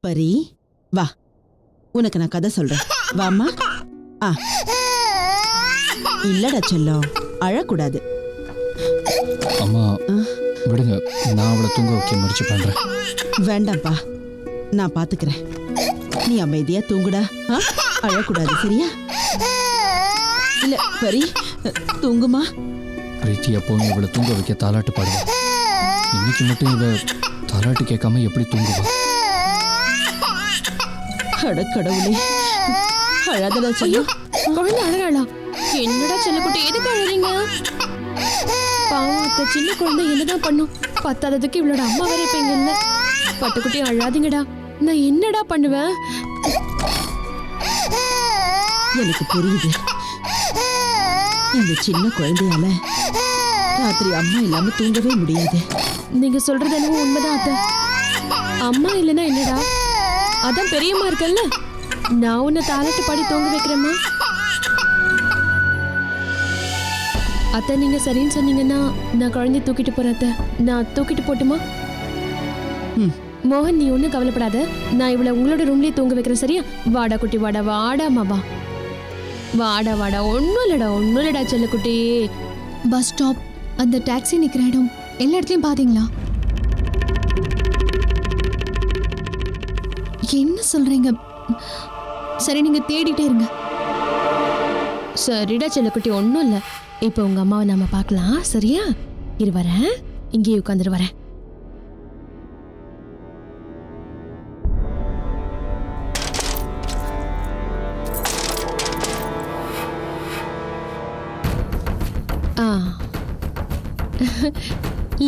பரி வா, உனக்கு நான் கதை சொல்றேன். வாமா. இல்லடா செல்லம், அழக்கூடாது. அம்மா விடுங்க, நான் அவளை தூங்க வைக்க முயற்சி பண்றேன். வேண்டாம்ப்பா, நான் பாத்துக்கிறேன். நீ அமைதியா தூங்குடா. அழக்கூடாது, சரியா? இல்ல பரி, தூங்குமா. பிரீத்தி எப்பவும் இவளை தூங்க வைக்க தாலாட்டு பாடுவா. இன்னைக்கு மட்டும் இவ தாலாட்டு கேட்காம எப்படி தூங்குவா? அட கடவுளே, அழாதடா செல்லம். குழந்தை அழகாளா? என்னடா செல்லக்குட்டி, எதுக்கு அழறீங்க? பாவம் அத்தை, சின்ன குழந்தை என்னதான் பண்ணும்? பத்தாததுக்கு இவளோட அம்மா வேற இப்ப இங்க இல்ல. பட்டுக்குட்டி அழாதீங்கடா, நான் என்னடா பண்ணுவேன்? எனக்கு புரியுது. இந்த சின்ன குழந்தையால ராத்திரி அம்மா இல்லாம தூங்கவே முடியாது. நீங்க சொல்றது என்னவோ உண்மைதான் அத்தை. அம்மா இல்லைன்னா என்னடா, அதான் பெரியம்மா இருக்கல்ல, நான் உன்னை தாலாட்டு பாடி தூங்க வைக்கிறேம்மா. அத்தை நீங்க சரின்னு சொன்னீங்கன்னா நான் குழந்தைய தூக்கிட்டு போறேன் அத்தை. நான் தூக்கிட்டு போட்டுமா? மோகன், நீ ஒன்றும் கவலைப்படாத, நான் இவளை உங்களோட ரூம்லயே தூங்க வைக்கிறேன், சரியா? வாடா குட்டி, வாடா வாடாமா, வா வாடா வாடா. ஒன்றும் இல்லடா செல்லக்குட்டி. பஸ் ஸ்டாப், அந்த டாக்ஸி நிற்கிற இடம், எல்லா இடத்துலையும் பார்த்தீங்களா? என்ன சொல்றீங்க? சரி, நீங்க தேடிட்டே இருங்க. சரிடா செல்லக்குட்டி, ஒன்றும் இல்லை. இப்போ உங்க அம்மாவை நாம பார்க்கலாம், சரியா? இரு வரேன், இங்கேயே உட்காந்துட்டு வரேன்.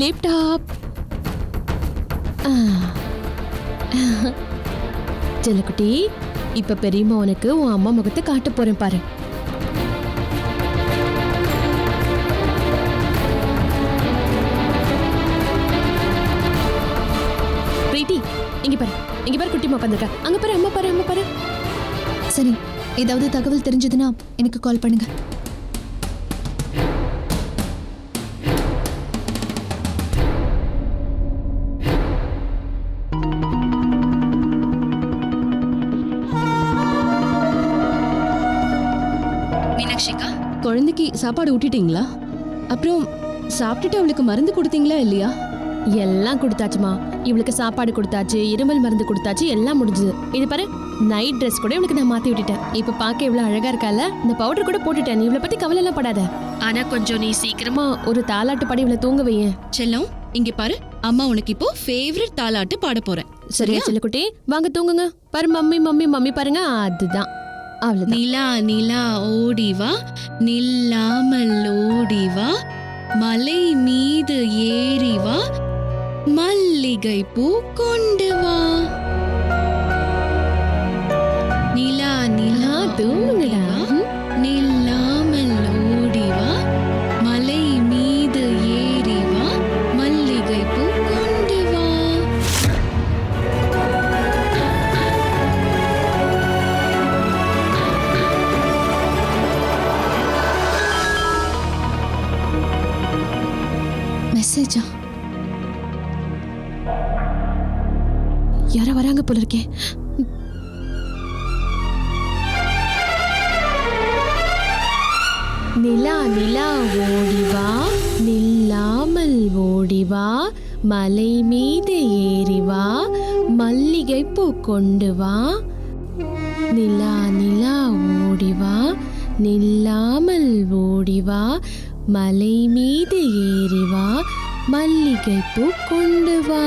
லேப்டாப். செல்லக்குட்டி, இப்ப பெரியம்மா உனக்கு உன் அம்மா முகத்தை காட்ட போறேன் பாரு. பிரீத்தி, இங்க பாரு குட்டிமா உட்காந்துருக்கா. அங்க பாரு, அம்மா பாரு, அம்மா பாரு. சரி, ஏதாவது தகவல் தெரிஞ்சதுன்னா எனக்கு கால் பண்ணுங்க. குழந்தைக்கு சாப்பாடு ஊட்டிட்டீங்களா? அப்புறம் சாப்பிட்டுட்டு அவளுக்கு மருந்து கொடுத்தீங்களா இல்லையா? எல்லாம் கொடுத்தாச்சுமா. இவளுக்கு சாப்பாடு கொடுத்தாச்சு, இருமல் மருந்து கொடுத்தாச்சு, எல்லாம் முடிஞ்சது. இது பாரு, நைட் ட்ரெஸ் கூட இவளுக்கு நான் மாத்தி விட்டுட்டேன். இப்ப பார்க்க இவ்வளவு அழகா இருக்கால, இந்த பவுடர் கூட போட்டுட்டேன். நீ இவளை பத்தி கவலை எல்லாம் படாத. ஆனா கொஞ்சம் நீ சீக்கிரமா ஒரு தாலாட்டு பாடி இவளை தூங்க வையேன். செல்லம், இங்க பாரு, அம்மா உனக்கு இப்போ ஃபேவரட் தாலாட்டு பாட போறேன், சரியா? செல்லக்குட்டி, வாங்க தூங்குங்க. பாரு, மம்மி மம்மி மம்மி பாருங்க, அதுதான். நிலா நிலா ஓடிவா, நில்லாமல் ஓடிவா, மலை மீது ஏறிவா, மல்லிகை பூ கொண்டு வா. நிலா நிலா தூங்குங்கடா. நில்லாமல் ஓடிவா, மலை மீது ஏறிவா, மல்லிகை பூ கொண்டு வா. மெசேஜா? யாரா வராங்க போல இருக்கே. நிலா நிலா ஓடிவா, நில்லாமல் ஓடிவா, மலை மீது ஏறிவா, மல்லிகை பூ கொண்டு வா. நிலா நிலா ஓடிவா, நில்லாமல் ஓடிவா, மலை மீது ஏறிவா, மல்லிகை பூ கொண்டு வா.